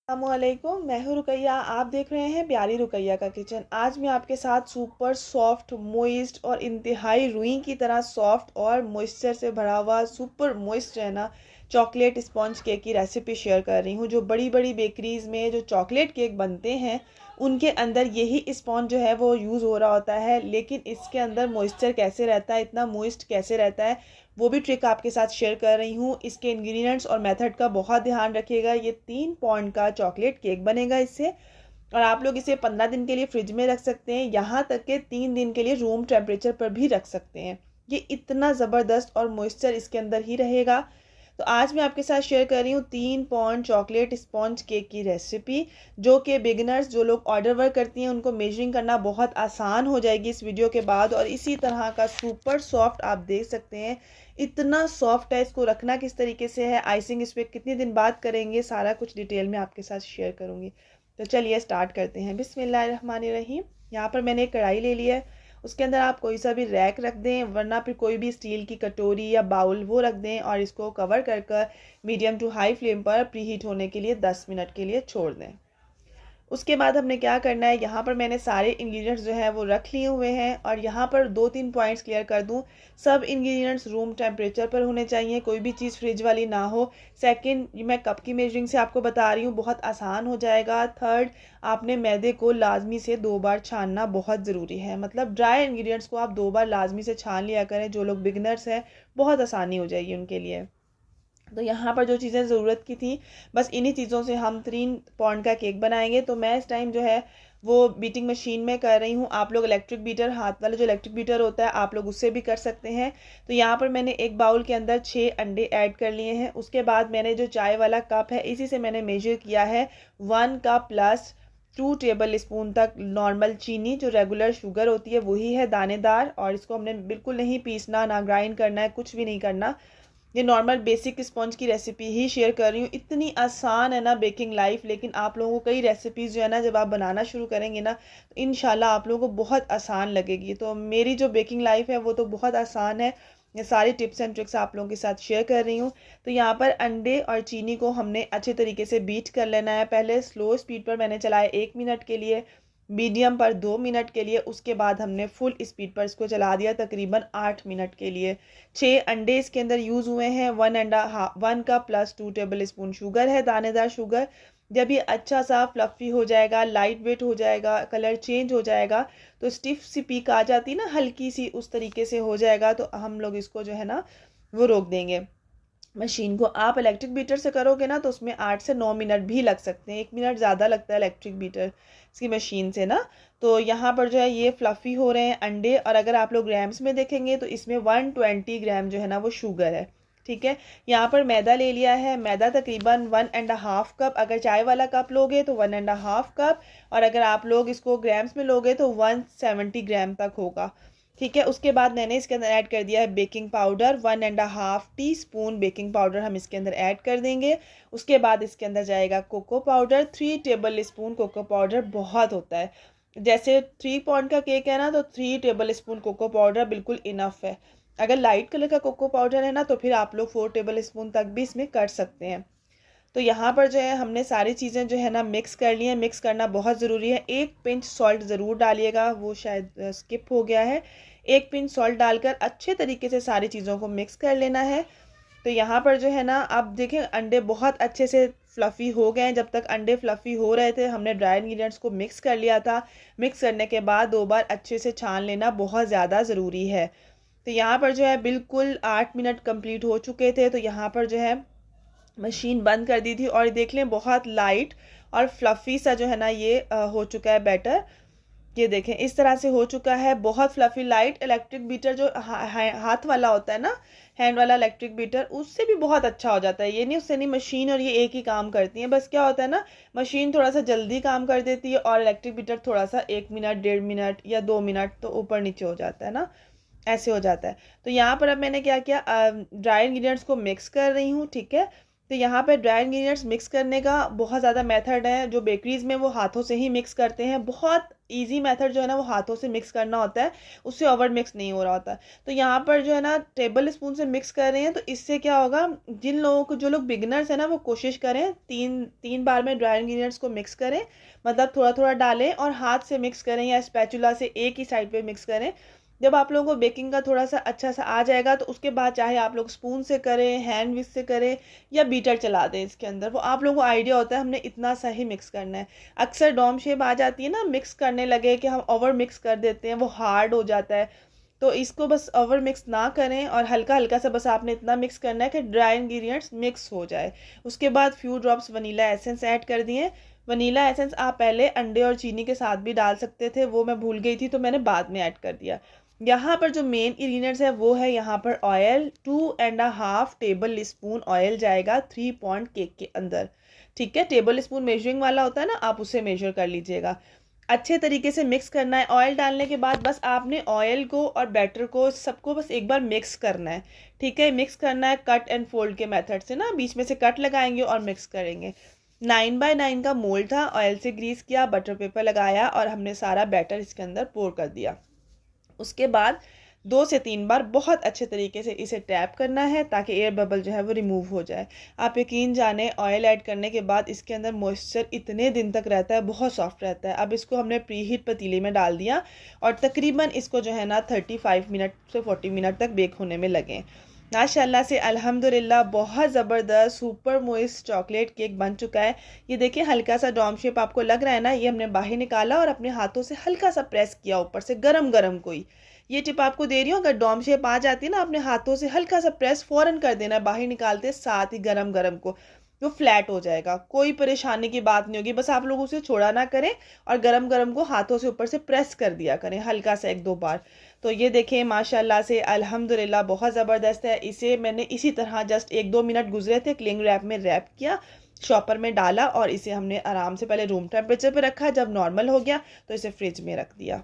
अस्सलामुअलैकुम, मैं हूँ रुकैया। आप देख रहे हैं प्यारी रुकैया का किचन। आज मैं आपके साथ सुपर सॉफ्ट मोइस्ट और इंतहाई रुई की तरह सॉफ्ट और मॉइस्चर से भरा हुआ सुपर मोइस्ट है ना चॉकलेट स्पॉन्ज केक की रेसिपी शेयर कर रही हूँ। जो बड़ी बड़ी बेकरीज़ में जो चॉकलेट केक बनते हैं उनके अंदर यही स्पॉन्ज जो है वो यूज़ हो रहा होता है, लेकिन इसके अंदर मॉइस्चर कैसे रहता है, इतना मॉइस्ट कैसे रहता है, वो भी ट्रिक आपके साथ शेयर कर रही हूँ। इसके इंग्रेडिएंट्स और मेथड का बहुत ध्यान रखिएगा। ये 3 पॉइंट का चॉकलेट केक बनेगा इससे, और आप लोग इसे 15 दिन के लिए फ्रिज में रख सकते हैं, यहाँ तक कि 3 दिन के लिए रूम टेम्परेचर पर भी रख सकते हैं। ये इतना ज़बरदस्त और मॉइस्चर इसके अंदर ही रहेगा। तो आज मैं आपके साथ शेयर कर रही हूँ 3 पॉइंट चॉकलेट स्पॉन्ज केक की रेसिपी, जो कि बिगिनर्स जो लोग ऑर्डर वर्क करती हैं उनको मेजरिंग करना बहुत आसान हो जाएगी इस वीडियो के बाद। और इसी तरह का सुपर सॉफ्ट आप देख सकते हैं, इतना सॉफ्ट है। इसको रखना किस तरीके से है, आइसिंग इस पर कितने दिन बाद करेंगे, सारा कुछ डिटेल में आपके साथ शेयर करूँगी। तो चलिए स्टार्ट करते हैं। बिस्मिल्लाहिर्रहमानिर्रहीम। यहाँ पर मैंने एक कढ़ाई ले लिया है, उसके अंदर आप कोई सा भी रैक रख दें, वरना फिर कोई भी स्टील की कटोरी या बाउल वो रख दें, और इसको कवर कर कर मीडियम टू हाई फ्लेम पर प्रीहीट होने के लिए 10 मिनट के लिए छोड़ दें। उसके बाद हमने क्या करना है, यहाँ पर मैंने सारे इंग्रेडिएंट्स जो है वो रख लिए हुए हैं, और यहाँ पर 2-3 पॉइंट्स क्लियर कर दूँ। सब इंग्रेडिएंट्स रूम टेम्परेचर पर होने चाहिए, कोई भी चीज़ फ्रिज वाली ना हो। सेकंड, मैं कप की मेजरिंग से आपको बता रही हूँ, बहुत आसान हो जाएगा। थर्ड, आपने मैदे को लाजमी से 2 बार छानना बहुत ज़रूरी है, मतलब ड्राई इंग्रेडिएंट्स को आप 2 बार लाजमी से छान लिया करें। जो लोग बिगनर्स हैं बहुत आसानी हो जाएगी उनके लिए। तो यहाँ पर जो चीज़ें ज़रूरत की थी, बस इन्हीं चीज़ों से हम 3 पॉइंट का केक बनाएंगे। तो मैं इस टाइम जो है वो बीटिंग मशीन में कर रही हूँ। आप लोग इलेक्ट्रिक बीटर, हाथ वाला जो इलेक्ट्रिक बीटर होता है, आप लोग उससे भी कर सकते हैं। तो यहाँ पर मैंने एक बाउल के अंदर 6 अंडे ऐड कर लिए हैं। उसके बाद मैंने जो चाय वाला कप है, इसी से मैंने मेजर किया है 1 कप प्लस 2 टेबल स्पून तक नॉर्मल चीनी, जो रेगुलर शुगर होती है वही है, दानेदार। और इसको हमने बिल्कुल नहीं पीसना, ना ग्राइंड करना है, कुछ भी नहीं करना। ये नॉर्मल बेसिक स्पॉन्ज की रेसिपी ही शेयर कर रही हूँ। इतनी आसान है ना बेकिंग लाइफ, लेकिन आप लोगों को कई रेसिपीज़ जो है ना, जब आप बनाना शुरू करेंगे ना, तो इंशाल्लाह आप लोगों को बहुत आसान लगेगी। तो मेरी जो बेकिंग लाइफ है वो तो बहुत आसान है। ये सारी टिप्स एंड ट्रिक्स आप लोगों के साथ शेयर कर रही हूँ। तो यहाँ पर अंडे और चीनी को हमने अच्छे तरीके से बीट कर लेना है। पहले स्लो स्पीड पर मैंने चलाया 1 मिनट के लिए, मीडियम पर 2 मिनट के लिए, उसके बाद हमने फुल स्पीड पर इसको चला दिया तकरीबन 8 मिनट के लिए। 6 अंडे इसके अंदर यूज़ हुए हैं। 1 cup plus 2 table spoon sugar है, दानेदार शुगर। जब ये अच्छा सा फ्लफ़ी हो जाएगा, लाइट वेट हो जाएगा, कलर चेंज हो जाएगा, तो स्टिफ सी पीक आ जाती है ना हल्की सी, उस तरीके से हो जाएगा, तो हम लोग इसको जो है ना वो रोक देंगे मशीन को। आप इलेक्ट्रिक बीटर से करोगे ना तो उसमें 8 से 9 मिनट भी लग सकते हैं, 1 मिनट ज़्यादा लगता है इलेक्ट्रिक बीटर की मशीन से ना। तो यहाँ पर जो है ये फ्लफ़ी हो रहे हैं अंडे, और अगर आप लोग ग्राम्स में देखेंगे तो इसमें 120 ग्राम जो है ना वो शुगर है। ठीक है, यहाँ पर मैदा ले लिया है। मैदा तकरीबन 1.5 कप, अगर चाय वाला कप लोगे तो 1.5 कप, और अगर आप लोग इसको ग्राम्स में लोगे तो 170 ग्राम तक होगा। ठीक है, उसके बाद मैंने इसके अंदर ऐड कर दिया है baking powder, 1.5 teaspoon baking powder हम इसके अंदर ऐड कर देंगे। उसके बाद इसके अंदर जाएगा cocoa powder, 3 tablespoon cocoa powder बहुत होता है। जैसे 3 पॉइंट का केक है ना, तो 3 टेबल स्पून कोको पाउडर बिल्कुल इनफ है। अगर लाइट कलर का कोको पाउडर है ना, तो फिर आप लोग 4 टेबल स्पून तक भी इसमें कर सकते हैं। तो यहाँ पर जो है हमने सारी चीज़ें जो है ना मिक्स कर ली हैं। मिक्स करना बहुत ज़रूरी है। 1 पिंच सॉल्ट ज़रूर डालिएगा, वो शायद स्किप हो गया है। 1 पिंच सॉल्ट डालकर अच्छे तरीके से सारी चीज़ों को मिक्स कर लेना है। तो यहाँ पर जो है ना आप देखें अंडे बहुत अच्छे से फ्लफ़ी हो गए हैं। जब तक अंडे फ्लफ़ी हो रहे थे हमने ड्राई इंग्रेडिएंट्स को मिक्स कर लिया था। मिक्स करने के बाद 2 बार अच्छे से छान लेना बहुत ज़्यादा ज़रूरी है। तो यहाँ पर जो है बिल्कुल 8 मिनट कंप्लीट हो चुके थे। तो यहाँ पर जो है मशीन बंद कर दी थी, और देख लें बहुत लाइट और फ्लफ़ी सा जो है ना ये हो चुका है बैटर। ये देखें इस तरह से हो चुका है, बहुत फ्लफ़ी लाइट। इलेक्ट्रिक बीटर जो हाथ वाला होता है ना, हैंड वाला इलेक्ट्रिक बीटर, उससे भी बहुत अच्छा हो जाता है। ये नहीं, उससे नहीं, मशीन और ये एक ही काम करती हैं। बस क्या होता है ना, मशीन थोड़ा सा जल्दी काम कर देती है, और इलेक्ट्रिक बीटर थोड़ा सा 1 मिनट, 1.5 मिनट या 2 मिनट तो ऊपर नीचे हो जाता है ना, ऐसे हो जाता है। तो यहाँ पर अब मैंने क्या किया, ड्राई इंग्रेडिएंट्स को मिक्स कर रही हूँ। ठीक है, तो यहाँ पे ड्राई इंग्रेडिएंट्स मिक्स करने का बहुत ज़्यादा मेथड है। जो बेकरीज़ में वो हाथों से ही मिक्स करते हैं, बहुत इजी मेथड जो है ना वो हाथों से मिक्स करना होता है, उससे ओवर मिक्स नहीं हो रहा होता। तो यहाँ पर जो है ना टेबल स्पून से मिक्स कर रहे हैं। तो इससे क्या होगा, जिन लोगों को, जो लोग बिगनर्स हैं ना, वो कोशिश करें तीन बार में ड्राई इंग्रेडिएंट्स को मिक्स करें, मतलब थोड़ा थोड़ा डालें और हाथ से मिक्स करें या स्पैचुला से एक ही साइड पे मिक्स करें। जब आप लोगों को बेकिंग का थोड़ा सा अच्छा सा आ जाएगा तो उसके बाद चाहे आप लोग स्पून से करें, हैंड विस्क से करें या बीटर चला दें इसके अंदर, वो आप लोगों को आइडिया होता है हमने इतना सा ही मिक्स करना है। अक्सर डॉम शेप आ जाती है ना, मिक्स करने लगे कि हम ओवर मिक्स कर देते हैं, वो हार्ड हो जाता है। तो इसको बस ओवर मिक्स ना करें और हल्का हल्का सा बस आपने इतना मिक्स करना है कि ड्राई इंग्रेडिएंट्स मिक्स हो जाए। उसके बाद few drops vanilla essence add कर दिए। वनीला एसेंस आप पहले अंडे और चीनी के साथ भी डाल सकते थे, वो मैं भूल गई थी तो मैंने बाद में ऐड कर दिया। यहाँ पर जो मेन इंग्रेडिएंट्स है वो है यहाँ पर ऑयल, 2.5 टेबल स्पून ऑयल जाएगा 3 पॉइंट केक के अंदर। ठीक है, टेबल स्पून मेजरिंग वाला होता है ना, आप उसे मेजर कर लीजिएगा। अच्छे तरीके से मिक्स करना है। ऑयल डालने के बाद बस आपने ऑयल को और बैटर को सबको बस एक बार मिक्स करना है। ठीक है, मिक्स करना है कट एंड फोल्ड के मेथड से ना, बीच में से कट लगाएंगे और मिक्स करेंगे। 9x9 का मोल्ड था, ऑयल से ग्रीस किया, बटर पेपर लगाया और हमने सारा बैटर इसके अंदर पोर कर दिया। उसके बाद 2 से 3 बार बहुत अच्छे तरीके से इसे टैप करना है ताकि एयर बबल जो है वो रिमूव हो जाए। आप यकीन जाने ऑयल ऐड करने के बाद इसके अंदर मॉइस्चर इतने दिन तक रहता है, बहुत सॉफ्ट रहता है। अब इसको हमने प्री हीट पतीले में डाल दिया और तकरीबन इसको जो है ना 35 मिनट से 40 मिनट तक बेक होने में लगे। माशाल्लाह से अल्हम्दुलिल्लाह बहुत ज़बरदस्त सुपर मोइस्ट चॉकलेट केक बन चुका है। ये देखिए हल्का सा डॉम शेप आपको लग रहा है ना, ये हमने बाहर निकाला और अपने हाथों से हल्का सा प्रेस किया ऊपर से, गरम गरम कोई। ये टिप आपको दे रही हूँ, अगर डॉम शेप आ जाती है ना, अपने हाथों से हल्का सा प्रेस फ़ौरन कर देना है, बाहर निकालते साथ ही गरम गरम को, वो फ्लैट हो जाएगा। कोई परेशानी की बात नहीं होगी, बस आप लोग उसे छोड़ा ना करें और गरम गरम को हाथों से ऊपर से प्रेस कर दिया करें हल्का सा 1-2 बार। तो ये देखें माशाल्लाह से अल्हम्दुलिल्लाह बहुत ज़बरदस्त है। इसे मैंने इसी तरह जस्ट 1-2 मिनट गुजरे थे, क्लिंग रैप में रैप किया, शॉपर में डाला और इसे हमने आराम से पहले रूम टेम्परेचर पे रखा। जब नॉर्मल हो गया तो इसे फ्रिज में रख दिया।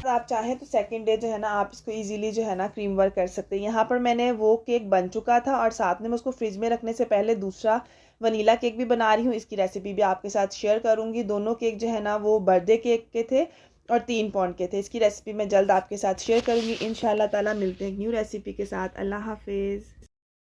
आप चाहें तो सेकंड डे जो है ना आप इसको इजीली जो है ना क्रीम वर्क कर सकते हैं। यहाँ पर मैंने वो केक बन चुका था और साथ में मैं उसको फ्रिज में रखने से पहले दूसरा वनीला केक भी बना रही हूँ, इसकी रेसिपी भी आपके साथ शेयर करूँगी। दोनों केक जो है ना वो बर्थडे केक के थे और 3 पाउंड के थे। इसकी रेसिपी मैं जल्द आपके साथ शेयर करूँगी इंशाल्लाह ताला। मिलते हैं न्यू रेसिपी के साथ। अल्लाह हाफिज़।